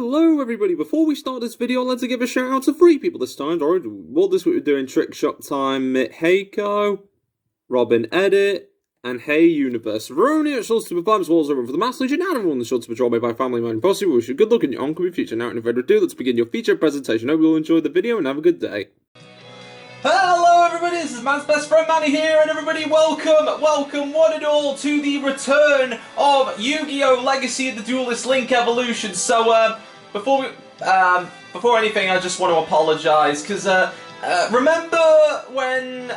Hello everybody, before we start this video, let's give a shout out to 3 people this time. Alright, well, this week we're doing Trickshot time, Heiko, RobinEdit, and Hey Universe. Veroni at Shorts to Perform as well as everyone for the Mass Legion and everyone that's sure to patrol made by family man posse. We wish you good luck in your oncoming future. Now, in further ado, let's begin your feature presentation. Hope you all enjoy the video and have a good day. Hello everybody, this is Man's Best Friend Manny here, and everybody welcome one and all to the return of Yu-Gi-Oh! Legacy of the Duelist Link Evolution. So, before anything, I just want to apologise, because, remember when,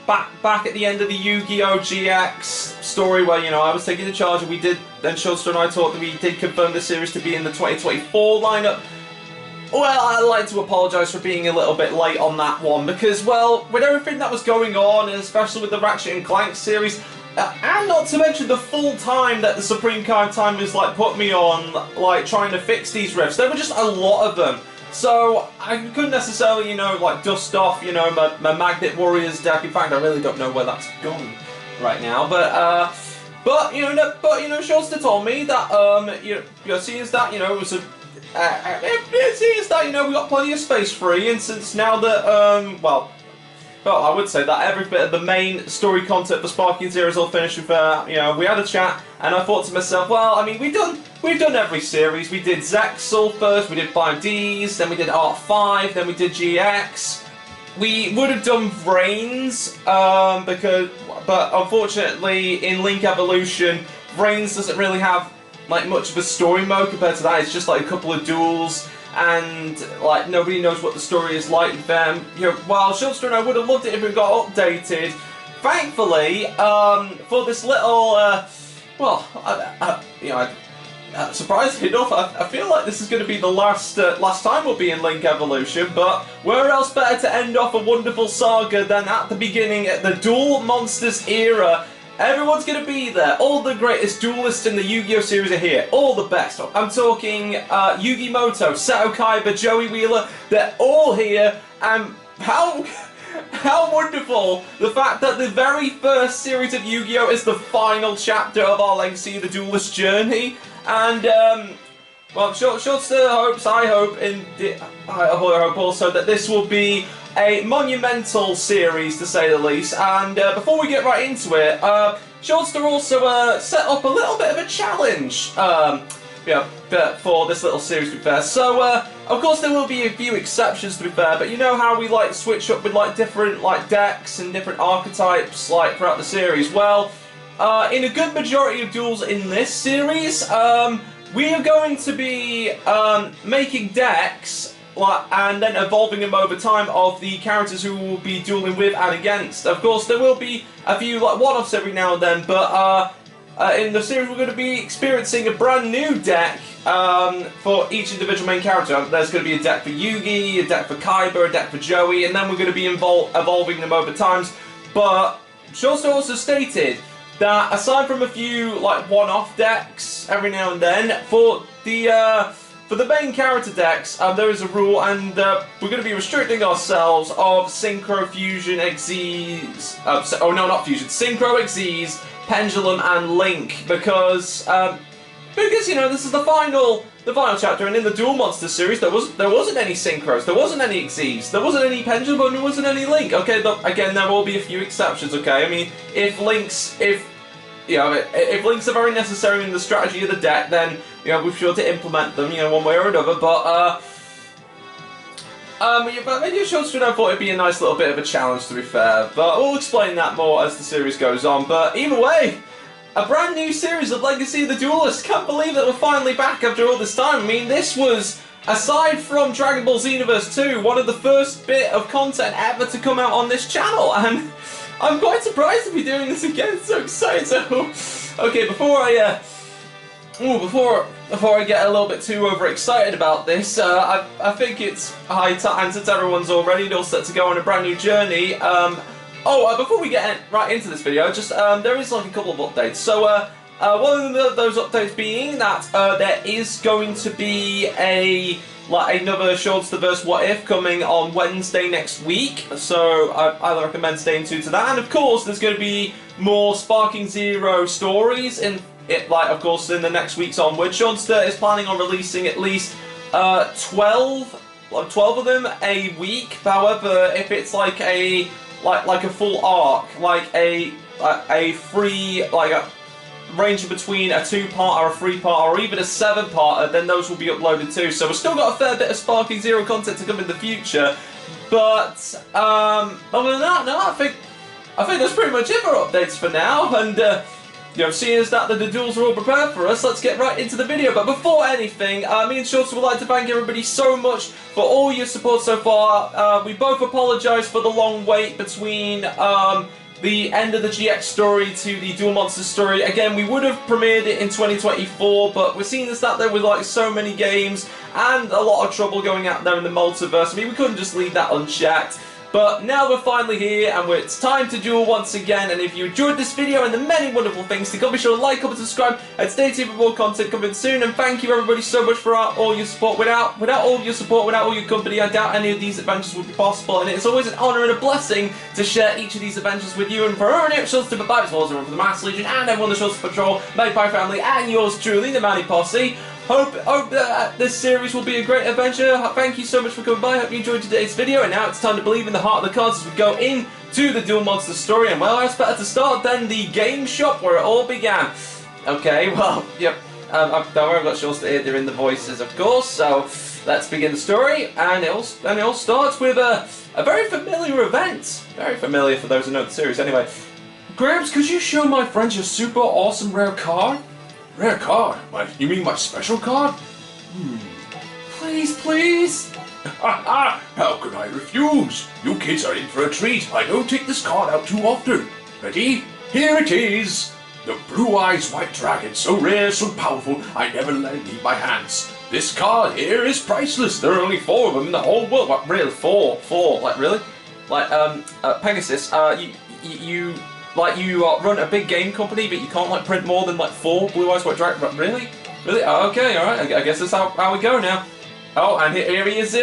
back at the end of the Yu-Gi-Oh! GX story where, you know, I was taking the charge and we did, then Showster and I talked that we did confirm the series to be in the 2024 lineup. Well, I'd like to apologise for being a little bit late on that one, because, well, with everything that was going on, and especially with the Ratchet & Clank series, and not to mention the full time that the Supreme Kind Timers, like, put me on, like, trying to fix these rifts, there were just a lot of them. So, I couldn't necessarily, you know, like, dust off, you know, my Magnet Warriors deck. In fact, I really don't know where that's gone right now, but you know, Showster told me that, you know, seeing as that, you know, it was a... seeing as that, you know, we got plenty of space free, and since now that, well, I would say that every bit of the main story content for Sparking Zero is all finished with, you know, we had a chat, and I thought to myself, well, I mean, we've done every series. We did Zexal first, we did 5Ds, then we did Art 5, then we did GX. We would have done Vrains, but unfortunately, in Link Evolution, Vrains doesn't really have like much of a story mode compared to that. It's just like a couple of duels, and like nobody knows what the story is like with them. You know, while Showster and I would have loved it if it got updated, thankfully, for this little, you know, surprisingly enough, I feel like this is going to be the last time we'll be in Link Evolution. But where else better to end off a wonderful saga than at the beginning, at the Duel Monsters era? Everyone's going to be there. All the greatest duelists in the Yu-Gi-Oh! Series are here. All the best. I'm talking Yugi Moto, Sato Kaiba, Joey Wheeler. They're all here. And how wonderful the fact that the very first series of Yu-Gi-Oh! Is the final chapter of our Legacy of the Duelist journey. And, well, Showster hopes, I hope also that this will be a monumental series, to say the least. And before we get right into it, Showster also set up a little bit of a challenge for this little series, to be fair. So, of course, there will be a few exceptions, to be fair, but you know how we like switch up with like different like decks and different archetypes like throughout the series? Well, in a good majority of duels in this series, we are going to be making decks and then evolving them over time of the characters who will be dueling with and against. Of course, there will be a few like one-offs every now and then, but in the series we're going to be experiencing a brand new deck for each individual main character. There's going to be a deck for Yugi, a deck for Kaiba, a deck for Joey, and then we're going to be evolving them over times. But Showster also stated that aside from a few like one-off decks every now and then, for the main character decks, there is a rule, and we're going to be restricting ourselves of Synchro, Fusion, Xyz, Synchro, Xyz, Pendulum, and Link, because you know, this is the final chapter, and in the Duel Monsters series there wasn't any Synchros, there wasn't any Xyz, there wasn't any Pendulum, and there wasn't any Link. Okay, again, there will be a few exceptions. Okay, I mean, if links are very necessary in the strategy of the deck, then, you know, we're sure to implement them, you know, one way or another. But maybe Showster and I thought it'd be a nice little bit of a challenge, to be fair. But we'll explain that more as the series goes on. But either way, a brand new series of Legacy of the Duelist. Can't believe that we're finally back after all this time. I mean, this was, aside from Dragon Ball Xenoverse 2, one of the first bit of content ever to come out on this channel, and I'm quite surprised to be doing this again. It's so exciting. So, okay, before I get a little bit too overexcited about this, I think it's high time, since everyone's already all set to go on a brand new journey. Before we get right into this video, just there is like a couple of updates. So, one of those updates being that there is going to be another Showsterverse What If coming on Wednesday next week, so I recommend staying tuned to that. And of course, there's going to be more Sparking Zero stories. And like, of course, in the next weeks onward. Shaunster is planning on releasing at least 12 of them a week. However, if it's like a full arc, like a free, like a ranging between a 2-part or a 3-part or even a 7-parter, then those will be uploaded too. So we've still got a fair bit of Sparking Zero content to come in the future. But other than that, no, I think that's pretty much it for updates for now. And you know, seeing as that the duels are all prepared for us, let's get right into the video. But before anything, me and Shorts would like to thank everybody so much for all your support so far. We both apologise for the long wait between the end of the GX story to the Duel Monsters story. Again, we would have premiered it in 2024, but we're seeing as that there were like so many games and a lot of trouble going out there in the multiverse. I mean, we couldn't just leave that unchecked. But now we're finally here, and it's time to duel once again. And if you enjoyed this video and the many wonderful things to come, be sure to like, comment, subscribe, and stay tuned for more content coming soon. And thank you everybody so much for all your support. Without all your support, without all your company, I doubt any of these adventures would be possible. And it's always an honour and a blessing to share each of these adventures with you. And for RobinEdit, Shorts to Bye, as well as everyone from the Master Legion and everyone in the Shorts Patrol, Magpie family, and yours truly, the Manny Posse. Hope that this series will be a great adventure. Thank you so much for coming by. Hope you enjoyed today's video. And now it's time to believe in the heart of the cards as we go into the Duel Monsters story. And well, it's better to start than the game shop where it all began. Okay, well, yep. Don't worry, I've got Shorts to hear doing the voices, of course. So let's begin the story. And it all starts with a very familiar event. Very familiar for those who know the series. Anyway, Gramps, could you show my friends your super awesome rare card? Rare card? You mean my special card? Please, please? How could I refuse? You kids are in for a treat. I don't take this card out too often. Ready? Here it is. The Blue Eyes White Dragon, so rare, so powerful, I never let it leave my hands. This card here is priceless. There are only 4 of them in the whole world. What, really? 4? Like, really? Like, Pegasus, you run a big game company, but you can't like print more than like 4 Blue Eyes White Dragon. Really? Really? Oh, okay, alright. I guess that's how we go now. Oh, and here he is!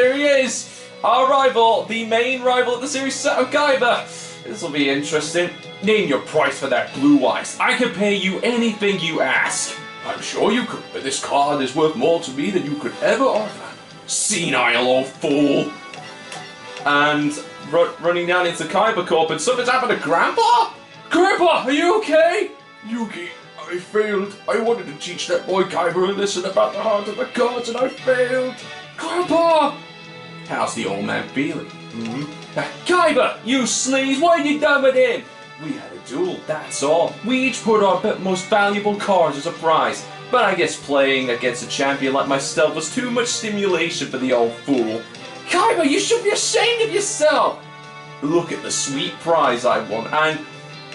Our rival, the main rival of the series, SHOUTOUT Kaiba. This will be interesting. Name your price for that Blue Eyes. I can pay you anything you ask. I'm sure you could, but this card is worth more to me than you could ever offer. Senile old fool. And running down into Kaiba Corp, and something's happened to Grandpa? Grandpa, are you okay? Yugi, I failed. I wanted to teach that boy Kaiba a lesson about the heart of the cards, and I failed. Grandpa! How's the old man feeling? Kaiba, you sleaze, what have you done with him? We had a duel, that's all. We each put our most valuable cards as a prize. But I guess playing against a champion like myself was too much stimulation for the old fool. Kaiba, you should be ashamed of yourself! Look at the sweet prize I won, and...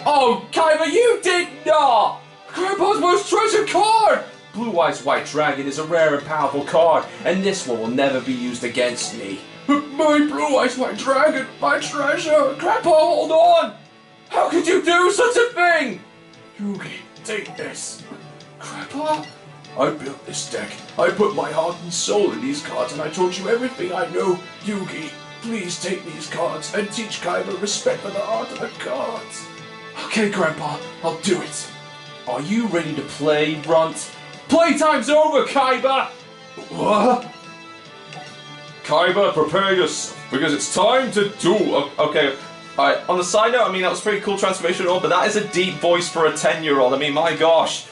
Oh, Kaiba, you did not! Grandpa's most treasured card! Blue Eyes White Dragon is a rare and powerful card, and this one will never be used against me. My Blue Eyes White Dragon, my treasure! Grandpa, hold on! How could you do such a thing? Yugi, take this. Grandpa? I built this deck. I put my heart and soul in these cards, and I taught you everything I know. Yugi, please take these cards and teach Kaiba respect for the art of the cards. Okay, Grandpa, I'll do it. Are you ready to play, Runt? Playtime's over, Kaiba! What? Kaiba, prepare yourself, because it's time to duel. Okay, alright, on the side note, I mean, that was pretty cool transformation and all, but that is a deep voice for a 10-year-old. I mean, my gosh.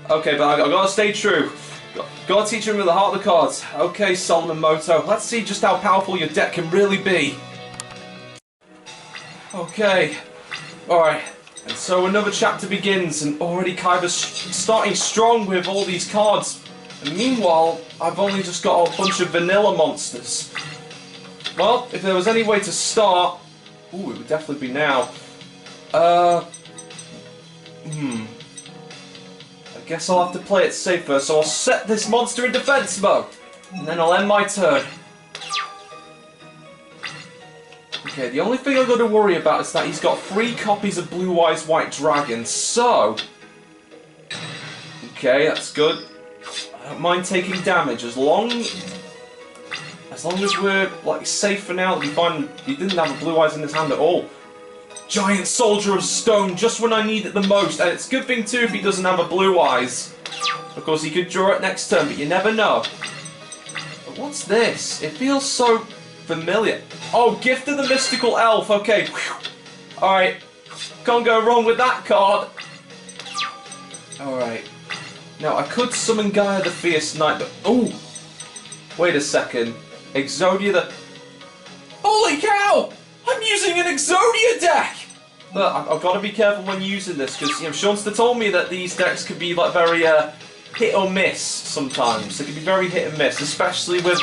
Okay, but I gotta stay true. Gotta teach him with the heart of the cards. Okay, Solomon Moto, let's see just how powerful your deck can really be. Okay. Alright, and so another chapter begins, and already Kaiba's starting strong with all these cards. And meanwhile, I've only just got a bunch of vanilla monsters. Well, if there was any way to start... Ooh, it would definitely be now. I guess I'll have to play it safe first, so I'll set this monster in defense mode. And then I'll end my turn. Okay, the only thing I've got to worry about is that he's got 3 copies of Blue Eyes White Dragon, so... Okay, that's good. I don't mind taking damage, as long as we're, like, safe for now, it'll be fine. He didn't have a Blue Eyes in his hand at all. Giant Soldier of Stone, just when I need it the most. And it's a good thing too if he doesn't have a blue eyes. Of course, he could draw it next turn, but you never know. But what's this? It feels so familiar. Oh, Gift of the Mystical Elf. Okay. Alright. Can't go wrong with that card. Alright. Now, I could summon Gaia the Fierce Knight, but... Oh! Wait a second. Exodia the... Holy cow! I'm using an Exodia deck! But I've got to be careful when using this, because, you know, Seanster told me that these decks could be, like, very, hit or miss sometimes. They can be very hit and miss, especially with,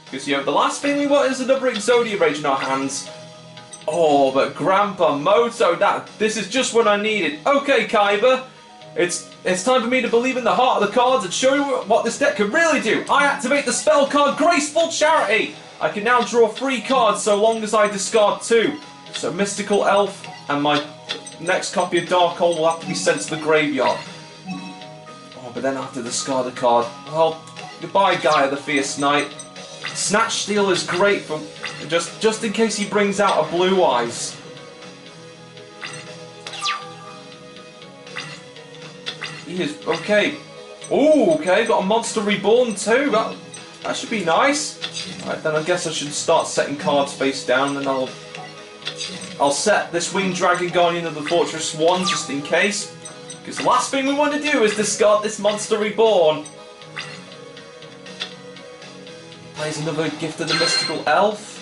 because, you know, the last thing we want is another Exodia Rage in our hands. Oh, but Grandpa Moto, this is just what I needed. Okay, Kaiba, it's time for me to believe in the heart of the cards and show you what this deck can really do. I activate the spell card Graceful Charity. I can now draw 3 cards so long as I discard 2. So Mystical Elf and my next copy of Darkhold will have to be sent to the graveyard. Oh, but then I have to discard a card. Well, goodbye, Gaia the Fierce Knight. Snatch Steal is great for just in case he brings out a blue eyes. He is okay. Oh, okay, got a Monster Reborn too. That should be nice. Alright, then I guess I should start setting cards face down, and I'll set this Winged Dragon Guardian of the Fortress 1 just in case. Because the last thing we want to do is discard this Monster Reborn. Plays another Gift of the Mystical Elf.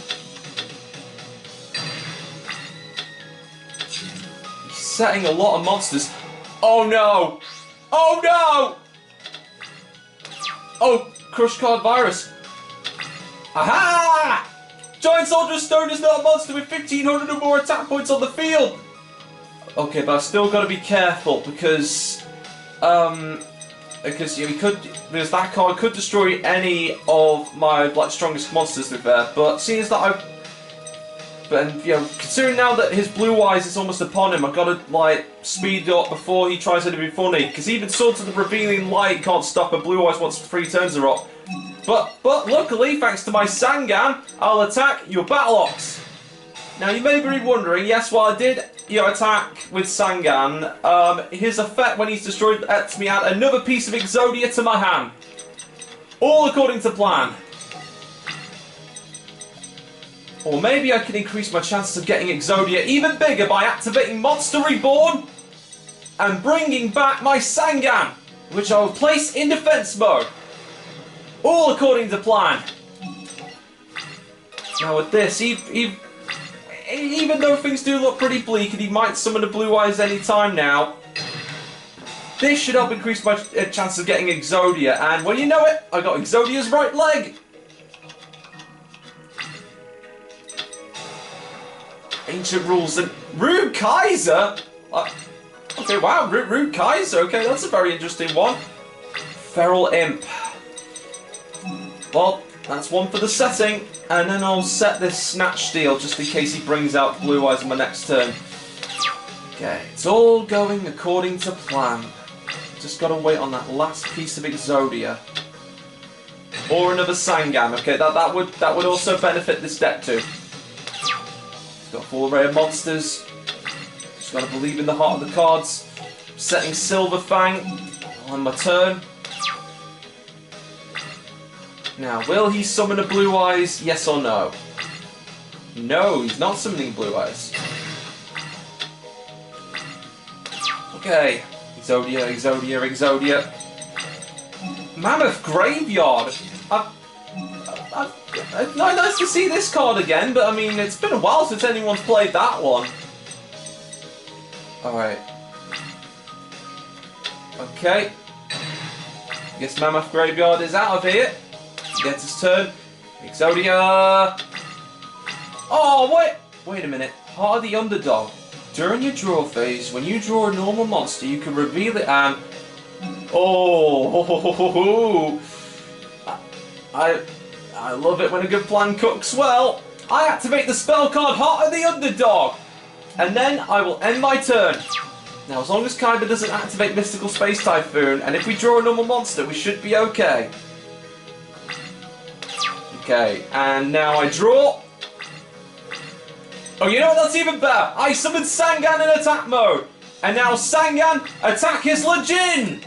He's setting a lot of monsters. Oh no! Oh no! Oh, Crush Card Virus. Aha! Giant Soldier of Stone is not a monster with 1,500 or more attack points on the field. Okay, but I've still got to be careful because you know, because that card could destroy any of my strongest monsters with there. But seeing as that you know, considering now that his blue eyes is almost upon him, I've got to speed up before he tries anything funny. Because even Swords of the Revealing Light can't stop a blue eyes once 3 turns are up. But luckily, thanks to my Sangan, I'll attack your Battle Ox. Now you may be wondering, yes, while I did attack with Sangan, his effect when he's destroyed lets me add another piece of Exodia to my hand. All according to plan. Or maybe I can increase my chances of getting Exodia even bigger by activating Monster Reborn and bringing back my Sangan, which I will place in defense mode. All according to plan. Now with this, even though things do look pretty bleak and he might summon the blue eyes any time now, this should help increase my chance of getting Exodia. And when you know it, I got Exodia's right leg. Ancient Rules and Rude Kaiser? Okay, wow, Rude Kaiser. Okay, that's a very interesting one. Feral Imp. Well, that's one for the setting, and then I'll set this Snatch Steal just in case he brings out blue eyes on my next turn. Okay, it's all going according to plan. Just gotta wait on that last piece of Exodia. Or another Sangan. Okay, that would also benefit this deck too. It's got 4 rare monsters. Just gotta believe in the heart of the cards. Setting Silver Fang on my turn. Now, will he summon a blue eyes? Yes or no? No, he's not summoning blue eyes. Okay. Exodia, Exodia, Exodia. Mammoth Graveyard. It's not nice to see this card again, but I mean, it's been a while since anyone's played that one. Alright. Okay. Guess Mammoth Graveyard is out of here. Gets his turn. Exodia. Oh, wait a minute. Heart of the Underdog. During your draw phase, when you draw a normal monster, you can reveal it and... Oh, I love it when a good plan cooks well. I activate the spell card Heart of the Underdog. And then I will end my turn. Now, as long as Kaiba doesn't activate Mystical Space Typhoon, and if we draw a normal monster, we should be okay. Okay, and now I draw. Oh, you know what? That's even better. I summoned Sangan in attack mode. And now Sangan, attack his Lejin!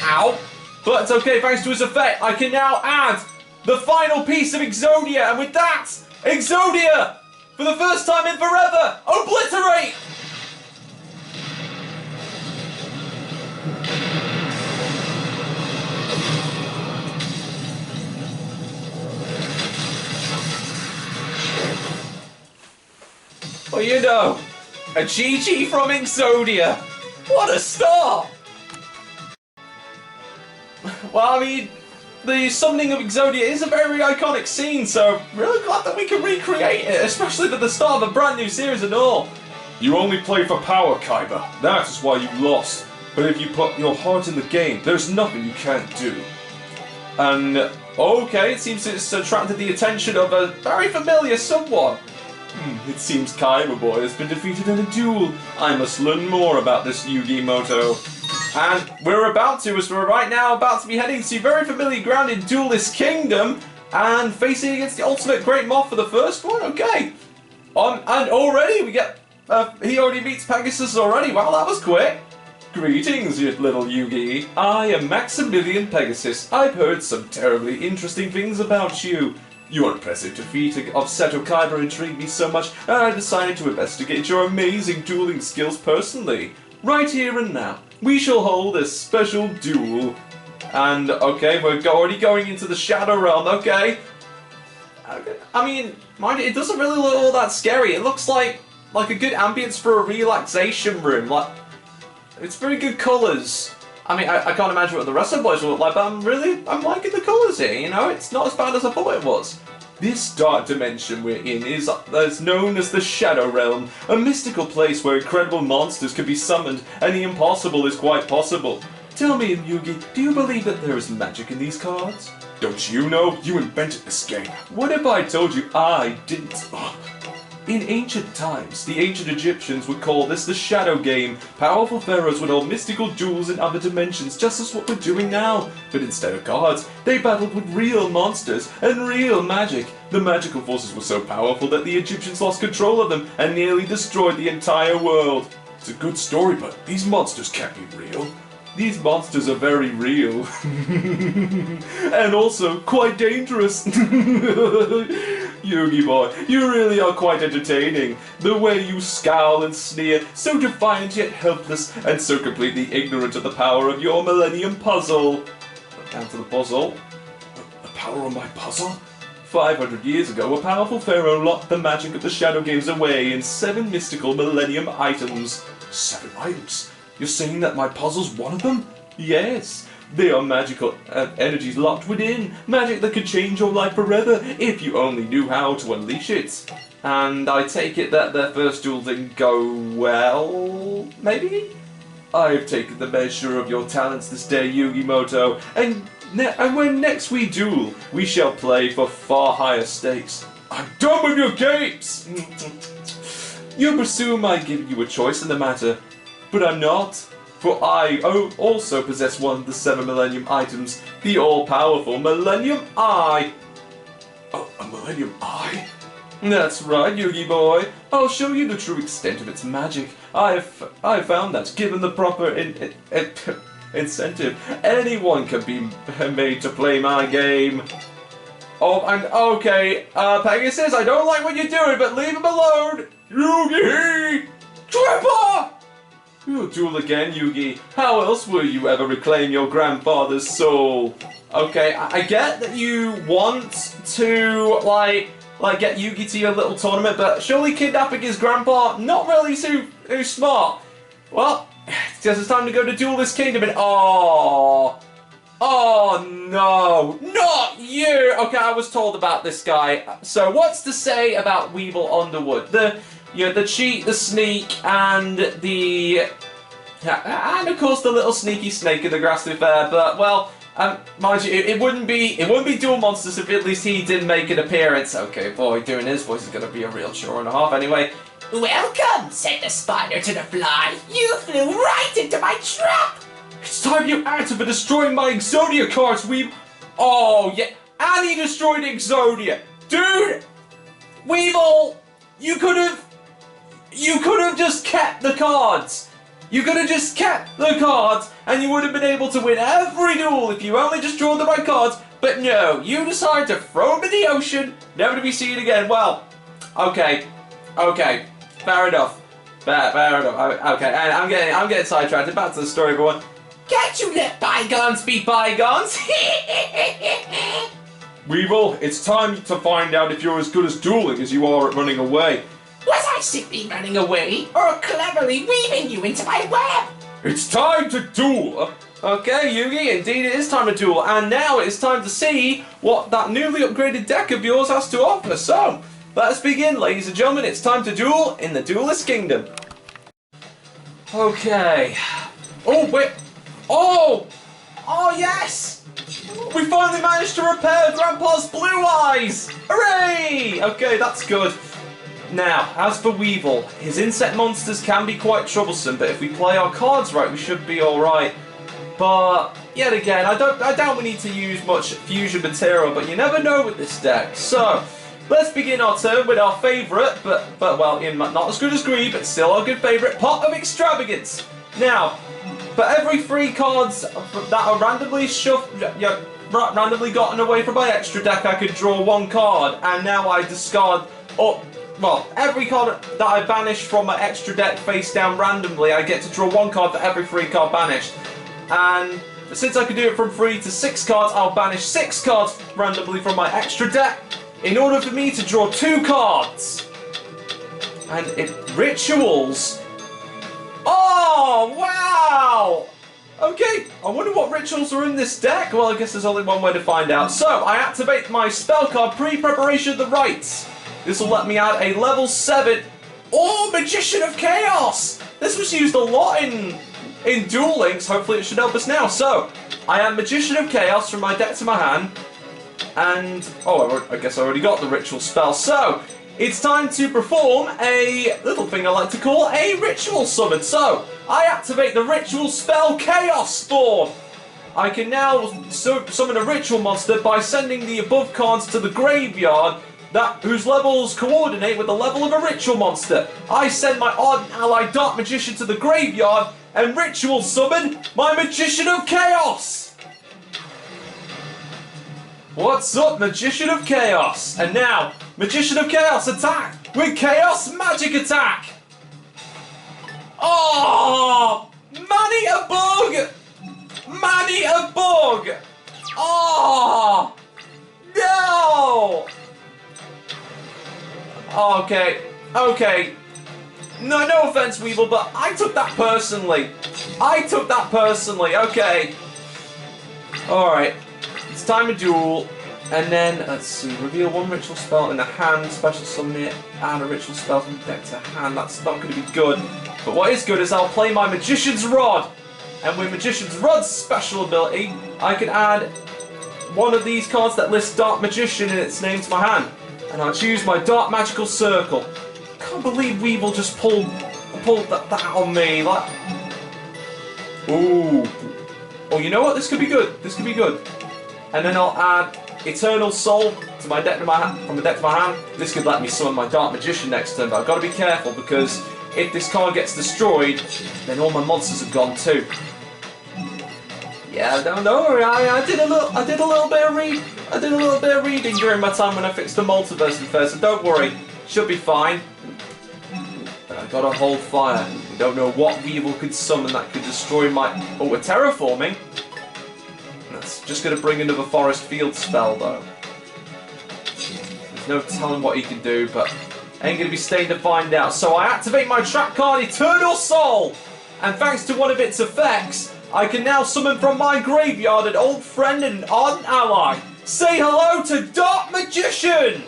Ow. But it's okay, thanks to his effect, I can now add the final piece of Exodia. And with that, Exodia, for the first time in forever, obliterate! Well, you know, a GG from Exodia. What a start! Well, I mean, the summoning of Exodia is a very iconic scene, so really glad that we can recreate it, especially at the start of a brand new series and all. You only play for power, Kaiba. That is why you lost. But if you put your heart in the game, there's nothing you can't do. And, okay, it seems it's attracted the attention of a very familiar someone. It seems Kaiba boy has been defeated in a duel. I must learn more about this Yugi Moto. And we're about to, as we're right now about to be heading to very familiar ground in Duelist Kingdom and facing against the Ultimate Great Moth for the first one. Okay. And already we get, he already meets Pegasus already. Wow, that was quick. Greetings, you little Yugi. I am Maximilian Pegasus. I've heard some terribly interesting things about you. Your impressive defeat of Seto Kaiba intrigued me so much, and I decided to investigate your amazing dueling skills personally. Right here and now, we shall hold a special duel. And, okay, we're already going into the Shadow Realm, okay. I mean, mind you, it doesn't really look all that scary. It looks like a good ambience for a relaxation room. Like, it's very good colours. I mean, I can't imagine what the rest of the boys will look like, but I'm liking the colours here, you know? It's not as bad as I thought it was. This dark dimension we're in is known as the Shadow Realm, a mystical place where incredible monsters can be summoned, and the impossible is quite possible. Tell me, Yugi, do you believe that there is magic in these cards? Don't you know? You invented this game. What if I told you I didn't? In ancient times, the ancient Egyptians would call this the Shadow Game. Powerful pharaohs would hold mystical duels in other dimensions, just as what we're doing now. But instead of cards, they battled with real monsters and real magic. The magical forces were so powerful that the Egyptians lost control of them and nearly destroyed the entire world. It's a good story, but these monsters can't be real. These monsters are very real. And also quite dangerous. Yugi boy, you really are quite entertaining. The way you scowl and sneer, so defiant yet helpless, and so completely ignorant of the power of your Millennium Puzzle. Down to the puzzle. The power of my puzzle? 500 years ago, a powerful pharaoh locked the magic of the Shadow Games away in 7 mystical Millennium items. 7 items? You're saying that my puzzle's one of them? Yes. They are magical energies locked within. Magic that could change your life forever if you only knew how to unleash it. And I take it that their first duel didn't go well, maybe? I've taken the measure of your talents this day, Yugi Moto, and when next we duel, we shall play for far higher stakes. I'm done with your games! You presume I've given you a choice in the matter, but I'm not. For I also possess one of the 7 Millennium items, the all-powerful Millennium Eye. Oh, a Millennium Eye? That's right, Yugi boy. I'll show you the true extent of its magic. I've found that, given the proper incentive, anyone can be made to play my game. Oh, and okay, Pegasus, I don't like what you're doing, but leave him alone. Yugi! Tripper! We'll duel again, Yugi. How else will you ever reclaim your grandfather's soul? Okay, I get that you want to, like get Yugi to your little tournament, but surely kidnapping his grandpa, not really too smart. Well, it's time to go to Duelist Kingdom and oh no, not you! Okay, I was told about this guy. So what's to say about Weevil Underwood? The cheat, the sneak, and of course the little sneaky snake in the grass to be fair, but well, mind you, it wouldn't be Duel Monsters if at least he did make an appearance. Okay, boy, doing his voice is gonna be a real chore and a half anyway. Welcome, said the spider to the fly. You flew right into my trap! It's time you answer for destroying my Exodia cards, Weevil. Oh, yeah, and he destroyed Exodia. Dude! Weevil! You could have just kept the cards. You could have just kept the cards, and you would have been able to win every duel if you only just drew the right cards. But no, you decided to throw them in the ocean, never to be seen again. Well, okay, fair enough. Fair enough. Okay, and I'm getting sidetracked. Back to the story, everyone. Can't you let bygones be bygones? Weevil, it's time to find out if you're as good as dueling as you are at running away. Was I simply running away, or cleverly weaving you into my web? It's time to duel! Okay, Yugi, indeed it is time to duel, and now it's time to see what that newly upgraded deck of yours has to offer. So, let's begin, ladies and gentlemen. It's time to duel in the Duelist Kingdom. Okay. Oh, wait. Oh! Oh, yes! We finally managed to repair Grandpa's blue eyes! Hooray! Okay, that's good. Now, as for Weevil, his insect monsters can be quite troublesome, but if we play our cards right, we should be alright. But, yet again, I doubt we need to use much fusion material, but you never know with this deck. So, let's begin our turn with our favourite, but well, not as good as Greed, but still our good favourite, Pot of Extravagance. Now, for every 3 cards that are randomly randomly gotten away from my extra deck, I could draw 1 card, and now I discard up. Well, every card that I banish from my extra deck face down randomly, I get to draw 1 card for every 3 card banished. And since I can do it from 3 to 6 cards, I'll banish 6 cards randomly from my extra deck in order for me to draw 2 cards. And rituals. Oh, wow! Okay, I wonder what rituals are in this deck. Well, I guess there's only one way to find out. So, I activate my spell card pre-preparation of the rites. This will let me add a level 7 Magician of Chaos! This was used a lot in Duel Links. Hopefully it should help us now. So, I add Magician of Chaos from my deck to my hand. And, I guess I already got the ritual spell. So, it's time to perform a little thing I like to call a ritual summon. So, I activate the ritual spell Chaos Spawn. I can now summon a ritual monster by sending the above cards to the graveyard whose levels coordinate with the level of a ritual monster. I send my Ardent Ally Dark Magician to the graveyard and ritual summon my Magician of Chaos! What's up, Magician of Chaos? And now, Magician of Chaos attack with Chaos Magic Attack! Oh! Manny a bug! Manny a bug! Oh! No! Okay. No offense, Weevil, but I took that personally. Okay. Alright. It's time to duel. And then, let's see, reveal 1 ritual spell in the hand, special summon it, add a ritual spell from deck to hand. That's not going to be good. But what is good is I'll play my Magician's Rod. And with Magician's Rod's special ability, I can add 1 of these cards that lists Dark Magician in its name to my hand. And I'll choose my Dark Magical Circle. I can't believe Weevil just pulled that on me. Like, ooh. Oh, you know what? This could be good. And then I'll add Eternal Soul to my deck from the deck to my hand. This could let me summon my Dark Magician next turn, but I've got to be careful because if this card gets destroyed, then all my monsters have gone too. Yeah, don't worry. I did a little bit of reading during my time when I fixed the multiverse first, so don't worry, should be fine. But I gotta hold fire. We don't know what Weevil could summon that could destroy my. Oh, we're terraforming. That's just gonna bring another forest field spell though. There's no telling what he can do, but ain't gonna be staying to find out. So I activate my trap card, Eternal Soul, and thanks to one of its effects, I can now summon from my graveyard an old friend and an ardent ally. Say hello to Dark Magician!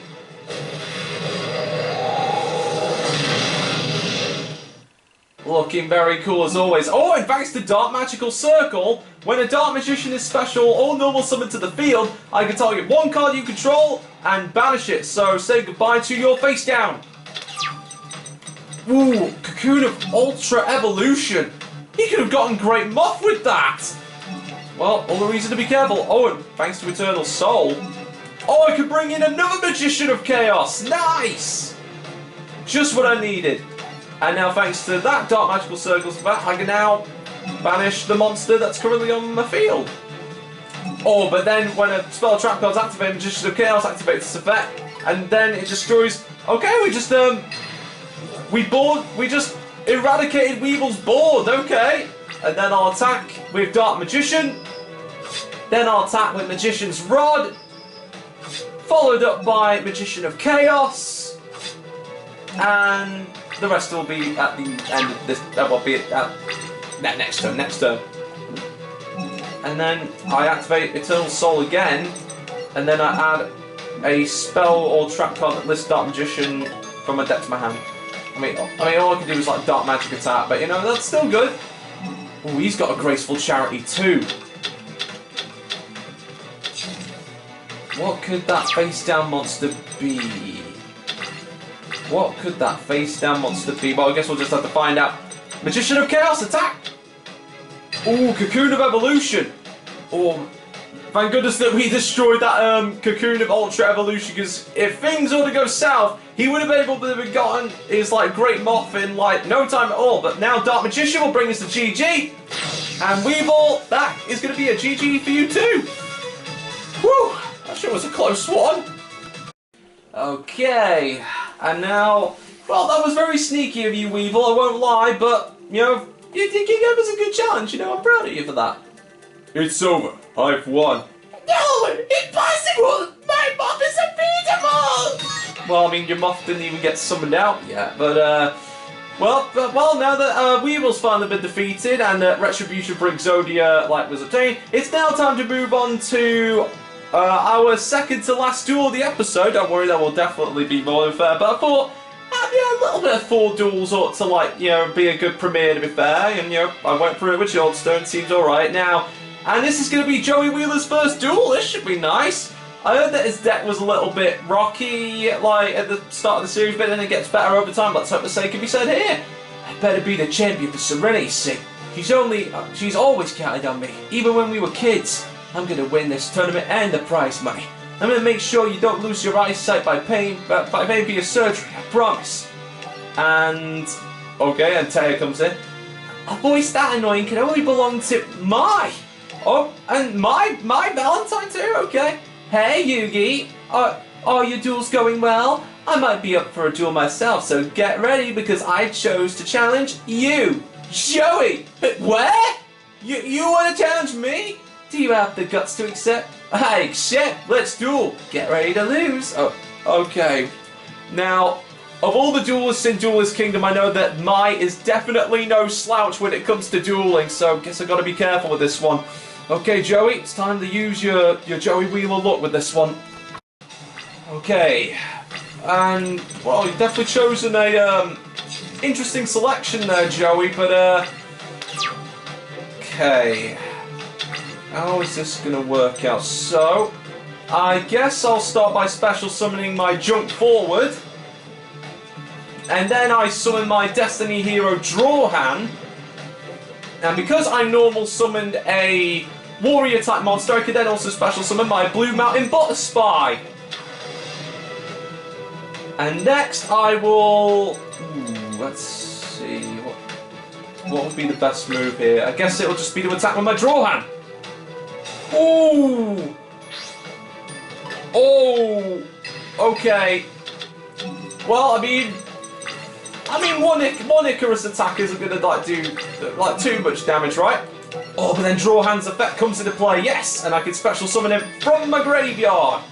Looking very cool as always. Oh, and thanks to Dark Magical Circle, when a Dark Magician is special or normal summoned to the field, I can target 1 card you control and banish it. So say goodbye to your face down. Ooh, Cocoon of Ultra Evolution. He could have gotten Great Moth with that! Well, all the reason to be careful. Oh, and thanks to Eternal Soul. Oh, I could bring in another Magician of Chaos! Nice! Just what I needed. And now thanks to that Dark Magical Circle's effect, I can now banish the monster that's currently on my field. Oh, but then when a spell trap card's activated, Magician of Chaos activates this effect, and then it destroys. Okay, we just eradicated Weevil's board. Okay, and then I'll attack with Dark Magician. Then I'll attack with Magician's Rod, followed up by Magician of Chaos, and the rest will be at the end of this. That will be at next turn. And then I activate Eternal Soul again, and then I add a spell or trap card that lists Dark Magician from my deck to my hand. I mean, all I can do is like Dark Magic attack, but you know, that's still good. Oh, he's got a Graceful Charity too. What could that face-down monster be? What could that face-down monster be? Well, I guess we'll just have to find out. Magician of Chaos, attack! Ooh, Cocoon of Evolution! Oh, thank goodness that we destroyed that Cocoon of Ultra Evolution, because if things were to go south, he would have been able to have gotten his like Great Moth in like no time at all. But now Dark Magician will bring us to GG, and Weevil, that is going to be a GG for you too. Whew, that sure was a close one. Okay, and now, well, that was very sneaky of you, Weevil, I won't lie, but you know, you gave us a good challenge. You know, I'm proud of you for that. It's over. I've won. No! Impossible! My moth is unbeatable! Well, I mean, your moth didn't even get summoned out yet, but, well, now that Weevil's finally been defeated and Retribution for Exodia, was obtained, it's now time to move on to our second to last duel of the episode. Don't worry, there will definitely be more than fair, but I thought, yeah, a little bit of 4 duels ought to, be a good premiere, to be fair, and, I went through it with Shieldstone, seems alright. Now, and this is going to be Joey Wheeler's first duel. This should be nice. I heard that his deck was a little bit rocky, at the start of the series, but then it gets better over time. Let's hope the same can be said here. I better be the champion for Serenity's sake. She's always counted on me, even when we were kids. I'm going to win this tournament and the prize money. I'm going to make sure you don't lose your eyesight by paying for your surgery. I promise. And okay, and Taya comes in. A voice that annoying can only belong to my. Oh, and my Valentine too? Okay. Hey, Yugi. Are your duels going well? I might be up for a duel myself, so get ready because I chose to challenge you. Joey! Where? You want to challenge me? Do you have the guts to accept? I accept. Let's duel. Get ready to lose. Oh, okay. Now, of all the duelists in Duelist Kingdom, I know that Mai is definitely no slouch when it comes to dueling, so I guess I've got to be careful with this one. Okay, Joey, it's time to use your Joey Wheeler look with this one. Okay, and, well, you've definitely chosen a interesting selection there, Joey, but, okay. How is this going to work out? So, I guess I'll start by special summoning my Junk Forward. And then I summon my Destiny Hero Draw Hand. And because I normal summoned a warrior type monster, I could then also special summon my Blue Mountain Butter Spy. And next I will... let's see... What would be the best move here? I guess it'll just be to attack with my Draw Hand. Ooh! Oh! Okay. Well, I mean, one Icarus attack isn't going to do too much damage, right? Oh, but then Draw Hand's effect comes into play, yes, and I can special summon him from my graveyard.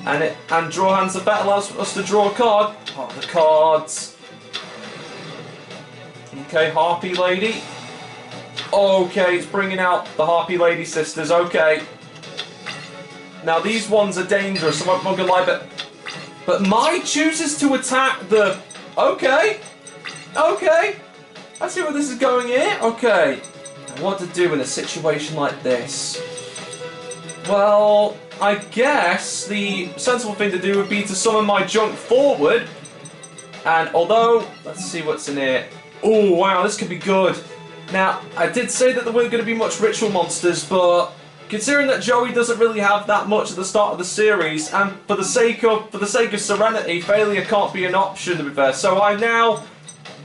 And Draw Hand's effect allows us to draw a card. Oh, the cards. Okay, Harpy Lady. Okay, it's bringing out the Harpy Lady sisters. Okay. Now these ones are dangerous. I'm not gonna lie, but Mai chooses to attack the. Okay. I see where this is going here. Okay. What to do in a situation like this? Well, I guess the sensible thing to do would be to summon my Junk Forward. And although, let's see what's in here. Oh wow, this could be good. Now, I did say that there weren't going to be much ritual monsters, but considering that Joey doesn't really have that much at the start of the series, and for the sake of serenity, failure can't be an option, to be fair. So I now,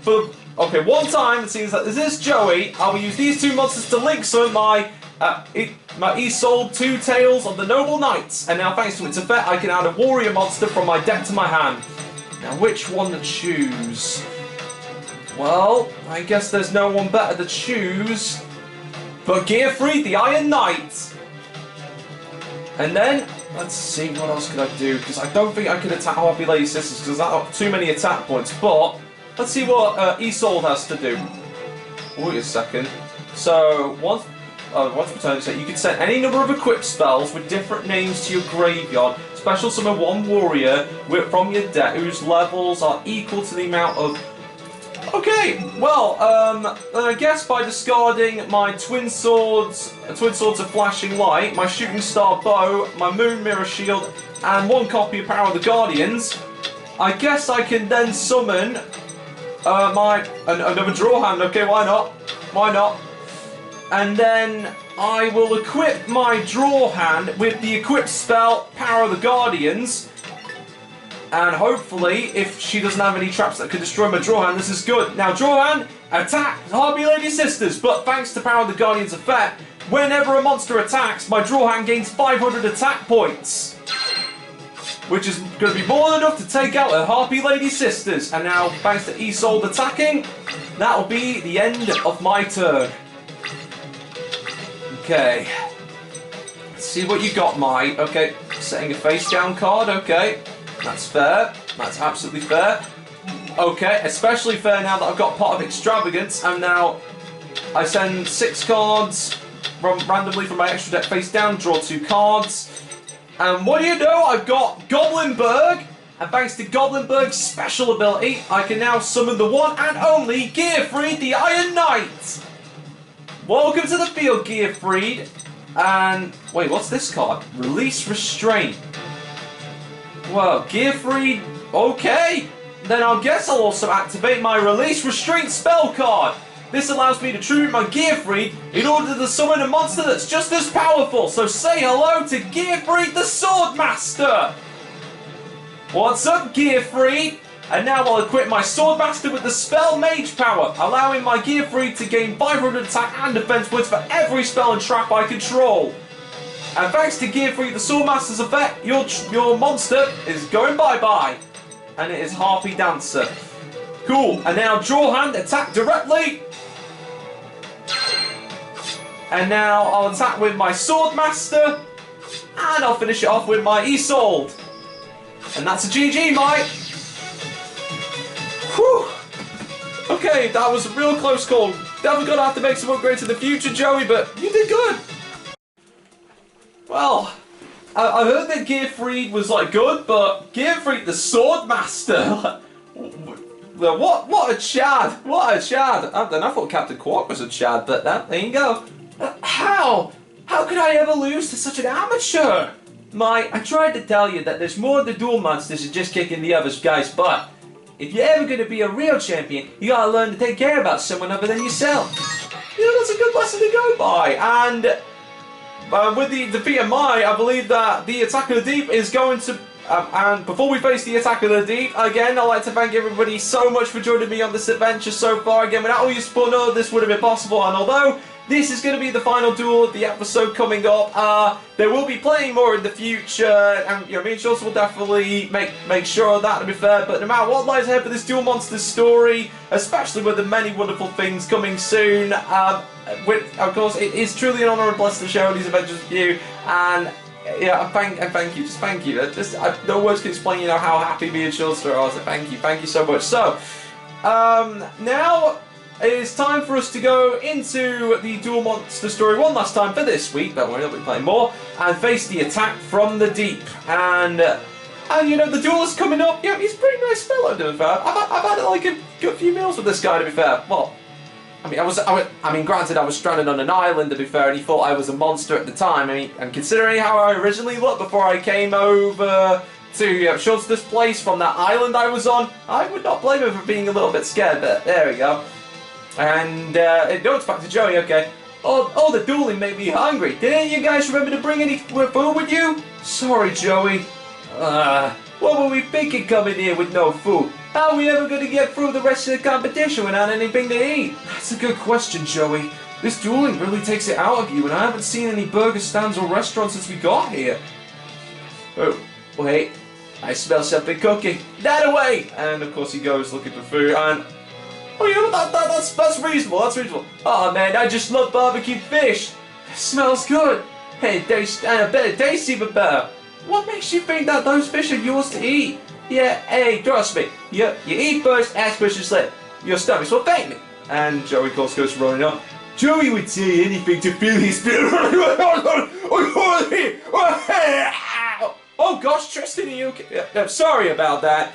one time, it seems that this is Joey. I will use these two monsters to link some of my Isolde Two Tails of the Noble Knights. And now, thanks to its effect, I can add a warrior monster from my deck to my hand. Now, which one to choose? Well, I guess there's no one better to choose but Gearfried, the Iron Knight. And then, let's see, what else could I do? Because I don't think I could attack Harpy Lady Sisters because I have too many attack points. But, let's see what Isolde has to do. Wait a second. So, once per turn, you can send any number of equipped spells with different names to your graveyard. Special summon one warrior from your deck whose levels are equal to the amount of... Okay, well, I guess by discarding my Twin Swords of Flashing Light, my Shooting Star Bow, my Moon Mirror Shield, and one copy of Power of the Guardians, I guess I can then summon another draw hand. Okay, why not? Why not? And then I will equip my draw hand with the equipped spell Power of the Guardians. And hopefully, if she doesn't have any traps that could destroy my draw hand, this is good. Now, draw hand, attack Harpy Lady Sisters. But thanks to Power of the Guardians effect, whenever a monster attacks, my draw hand gains 500 attack points. Which is going to be more than enough to take out the Harpy Lady Sisters. And now, thanks to Isolde attacking, that will be the end of my turn. Okay. Let's see what you got, Mike. Okay, setting a face down card. Okay. That's fair. That's absolutely fair. Okay, especially fair now that I've got Pot of Extravagance, and now I send 6 cards randomly from my extra deck face down, draw 2 cards. And what do you know? I've got Goblinberg, and thanks to Goblinberg's special ability, I can now summon the one and only Gearfried, the Iron Knight. Welcome to the field, Gearfried. And wait, what's this card? Release Restraint. Well, Gearfried, okay. Then I guess I'll also activate my Release Restraint spell card. This allows me to tribute my Gearfried in order to summon a monster that's just as powerful. So say hello to Gearfried the Swordmaster. What's up, Gearfried? And now I'll equip my Swordmaster with the spell Mage Power, allowing my Gearfried to gain 500 attack and defense points for every spell and trap I control. And thanks to Gearfried the Swordmaster's effect, your monster is going bye-bye. And it is Harpy Dancer. Cool. And now draw hand, attack directly. And now I'll attack with my Swordmaster. And I'll finish it off with my Isolde. And that's a GG, Mike. Whew. Okay, that was a real close call. Definitely gonna have to make some upgrades in the future, Joey, but you did good. Well, I heard that Gearfried was like good, but Gearfried the Swordmaster, what a Chad! What a Chad! I thought Captain Quark was a Chad, but there you go. How? How could I ever lose to such an amateur? I tried to tell you that there's more to duel monsters than just kicking the other guys' butt. If you're ever going to be a real champion, you gotta learn to take care about someone other than yourself. You know, that's a good lesson to go by, and with the defeat of Mai, I believe that the Attack of the Deep is going to... and before we face the Attack of the Deep, again, I'd like to thank everybody so much for joining me on this adventure so far. Again, without all your support, none of this would have been possible. And although this is going to be the final duel of the episode coming up, there will be plenty more in the future. And, you know, me and Schultz will definitely make sure of that, to be fair. But no matter what lies ahead for this Duel Monsters story, especially with the many wonderful things coming soon, of course, it is truly an honour and blessing to share these adventures with you, and yeah, thank you, just thank you. No words can explain, you know, how happy me and Schuster are. So thank you so much. So, now it is time for us to go into the Duel Monster story one last time for this week. Don't worry, I'll be playing more, and face the Attack from the Deep. And you know, the duel is coming up. Yeah, he's a pretty nice fellow, to be fair. I've had like a good few meals with this guy, to be fair. Well, I mean, granted, I was stranded on an island, to be fair, and he thought I was a monster at the time. I mean, and considering how I originally looked before I came over to Schuster's place from that island I was on, I would not blame him for being a little bit scared, but there we go. And, no, it's back to Joey, okay. Oh, the dueling made me hungry. Didn't you guys remember to bring any food with you? Sorry, Joey. What were we thinking coming here with no food? How are we ever going to get through the rest of the competition without anything to eat? That's a good question, Joey. This dueling really takes it out of you, and I haven't seen any burger stands or restaurants since we got here. Oh, wait. I smell something cooking. That away! And of course he goes looking for food, and... Oh, you know, that's reasonable, that's reasonable. Oh man, I just love barbecue fish. It smells good. Hey, and I bet it tastes even better. What makes you think that those fish are yours to eat? Yeah, hey, trust me. You eat first, ask questions later. Your stomach's will thank me. And Joey, of course, goes running up. Joey would say anything to feel his spirit. Oh gosh, Tristan, are you okay? I'm sorry about that.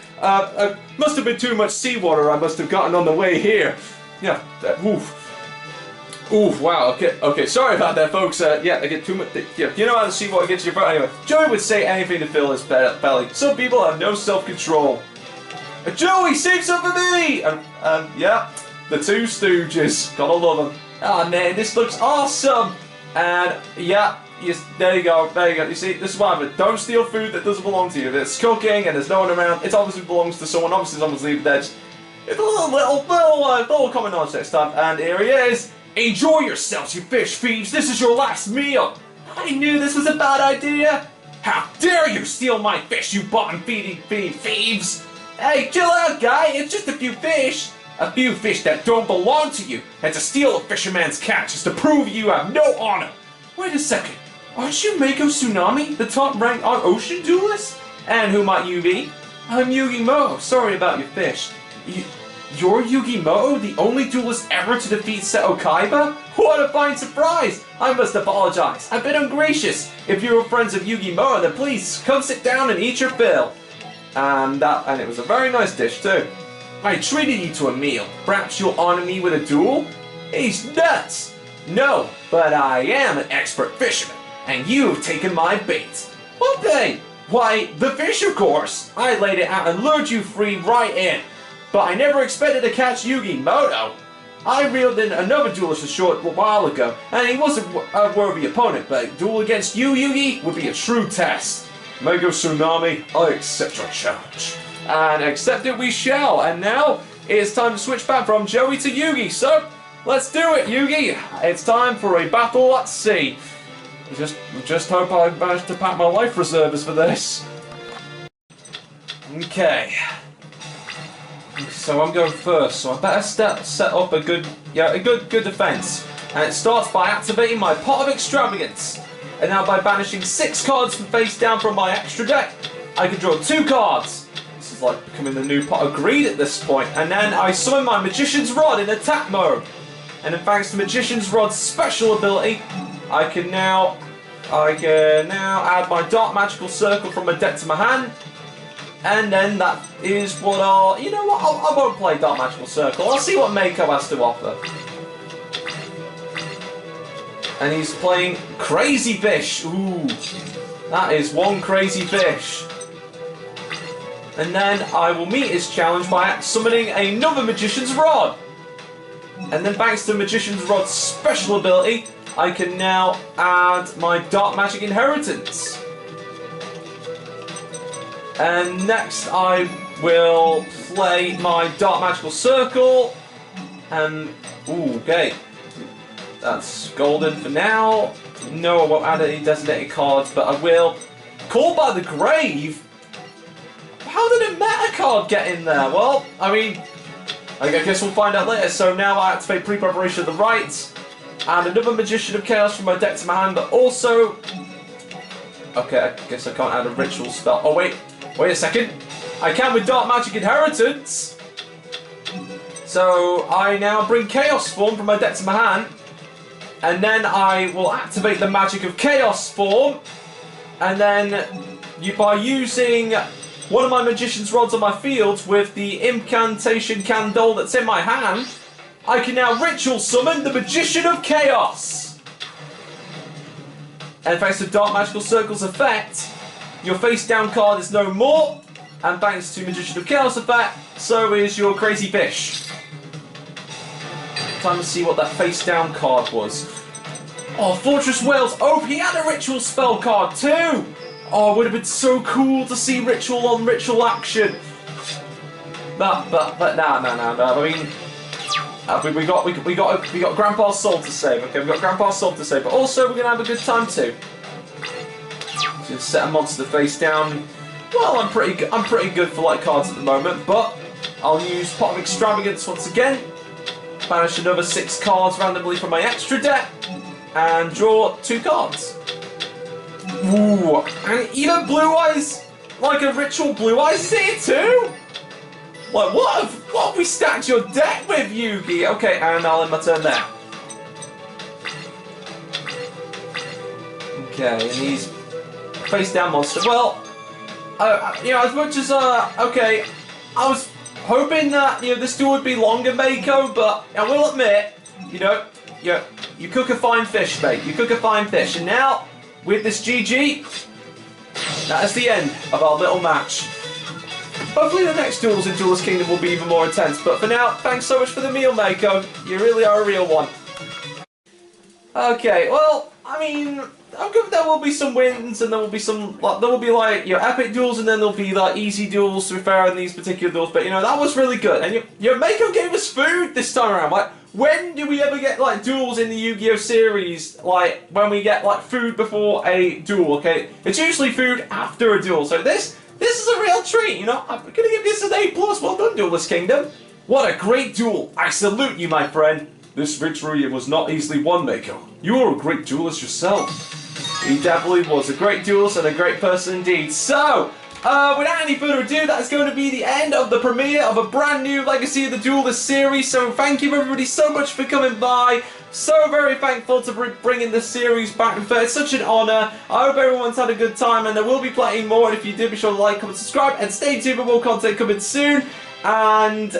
Must have been too much seawater I must have gotten on the way here. Yeah, oof, wow, okay, sorry about that, folks. Yeah, I get too much, yeah, you know how the seawater gets to your throat. Anyway, Joey would say anything to fill his belly. Some people have no self-control. Joey, save some for me! Yeah, the Two Stooges, gotta love them. Oh man, this looks awesome! And, yeah, yes, there you go. You see, this is what happens. Don't steal food that doesn't belong to you. If it's cooking and there's no one around, it obviously belongs to someone. Obviously someone's leaving there. It's a little common knowledge next time. And here he is. Enjoy yourselves, you fish thieves. This is your last meal. I knew this was a bad idea. How dare you steal my fish, you bottom-feeding thieves. Hey, chill out, guy. It's just a few fish. A few fish that don't belong to you. And to steal a fisherman's catch is to prove you have no honor. Wait a second. Aren't you Mako Tsunami, the top-ranked ocean duelist? And who might you be? I'm Yugi Moto. Sorry about your fish. You're Yugi Moto, the only duelist ever to defeat Seto Kaiba? What a fine surprise! I must apologize. I've been ungracious. If you were friends of Yugi Moto, then please come sit down and eat your fill. And it was a very nice dish too. I treated you to a meal. Perhaps you'll honor me with a duel? He's nuts! No, but I am an expert fisherman, and you've taken my bait. What bait? Why, the fish, of course. I laid it out and lured you free right in. But I never expected to catch Yugi Moto. I reeled in another duelist a short while ago, and he wasn't a worthy opponent, but a duel against you, Yugi, would be a true test. Mega Tsunami, I accept your challenge. And accept it we shall. And now, it's time to switch back from Joey to Yugi, so... Let's do it, Yugi! It's time for a battle at sea. Just hope I manage to pack my life reserves for this. Okay. So I'm going first, so I better set up a good defense. And it starts by activating my Pot of Extravagance. And now by banishing 6 cards from face down from my extra deck, I can draw 2 cards. This is like becoming the new Pot of Greed at this point. And then I summon my Magician's Rod in attack mode. And then thanks to Magician's Rod's special ability, I can now add my Dark Magical Circle from my deck to my hand. And then that is what I'll... You know what? I won't play Dark Magical Circle. I'll see what Mako has to offer. And he's playing Crazy Fish. Ooh. That is one Crazy Fish. And then I will meet his challenge by summoning another Magician's Rod. And then thanks to Magician's Rod's special ability, I can now add my Dark Magic Inheritance. And next I will play my Dark Magical Circle. And, ooh, okay. That's golden for now. No, I won't add any designated cards, but I will. Called by the Grave? How did a meta card get in there? Well, I mean... I guess we'll find out later. So now I activate Pre-Preparation of the Rites, and another Magician of Chaos from my deck to my hand, but also... Okay, I guess I can't add a Ritual spell. Oh, wait a second. I can with Dark Magic Inheritance. So I now bring Chaos Form from my deck to my hand, and then I will activate the Magic of Chaos Form, and then by using... one of my Magician's Rods on my field with the Incantation Candle that's in my hand, I can now Ritual Summon the Magician of Chaos. And thanks to Dark Magical Circle's effect, your face down card is no more, and thanks to Magician of Chaos effect, so is your Crazy Fish. Time to see what that face down card was. Oh, Fortress Wales. Oh, he had a ritual spell card too. Oh, it would have been so cool to see ritual on ritual action. But nah. I mean, we got Grandpa's soul to save. Okay, we got Grandpa's soul to save, but also we're gonna have a good time too. Just set a monster face down. Well, I'm pretty good for like cards at the moment, but I'll use Pot of Extravagance once again. Banish another 6 cards randomly from my extra deck, and draw 2 cards. Ooh, and even Blue Eyes, like a ritual Blue Eyes is here too. Like, what have we stacked your deck with, Yugi? Okay, and I'll end my turn there. Okay, and he's face down monster. Well, you know, as much as okay, I was hoping that this duel would be longer, Mako, but I will admit, you cook a fine fish, mate. You cook a fine fish, and now with this GG, that is the end of our little match. Hopefully the next duels in Duelist Kingdom will be even more intense, but for now, thanks so much for the meal, Mako. You really are a real one. Okay, well, I mean, I'm good. There will be some wins, and there will be some, like, epic duels, and then there'll be like easy duels. To be fair, in these particular duels, but that was really good. And Mako gave us food this time around. Like, when do we ever get like duels in the Yu-Gi-Oh series? Like when we get like food before a duel? Okay, it's usually food after a duel. So this is a real treat. I'm gonna give this an A+. Well done, Duelist Kingdom. What a great duel! I salute you, my friend. This victory was not easily won, Mako. You are a great duelist yourself. He definitely was a great duelist and a great person indeed. So, without any further ado, that is going to be the end of the premiere of a brand new Legacy of the Duelist series. So thank you everybody so much for coming by. So very thankful to bringing this series back. It's such an honour. I hope everyone's had a good time, and there will be plenty more. And if you did, be sure to like, comment, subscribe, and stay tuned for more content coming soon. And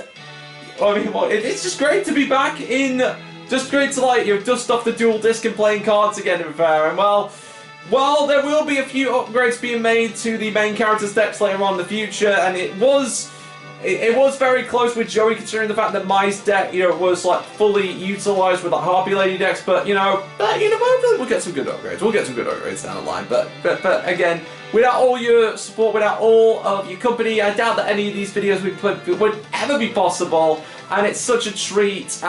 I mean, it's just great to be back in. Just great to dust off the dual disc and playing cards again. In fair, and well, there will be a few upgrades being made to the main character's decks later on in the future, and it was very close with Joey, considering the fact that my deck, was like fully utilized with the Harpy Lady decks. But hopefully we'll get some good upgrades. We'll get some good upgrades down the line. But again, without all your support, without all of your company, I doubt that any of these videos would ever be possible. And it's such a treat.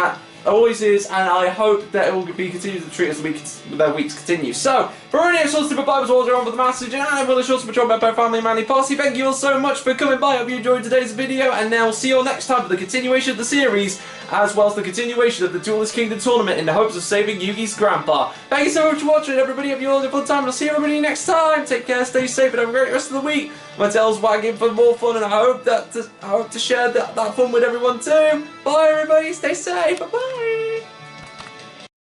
Always is, and I hope that it will be continued to treat as the weeks continue. So, for any episodes to provide was always around with the message, and I'm really sure to joined by family and Manly Posse. Thank you all so much for coming by. I hope you enjoyed today's video, and now we'll see you all next time for the continuation of the series, as well as the continuation of the Duelist Kingdom tournament in the hopes of saving Yugi's grandpa. Thank you so much for watching, everybody. Hope you all had a fun time, and I'll see everybody next time. Take care, stay safe, and have a great rest of the week. My tail's wagging for more fun, and I hope to share that fun with everyone too. Bye, everybody. Stay safe. Bye bye.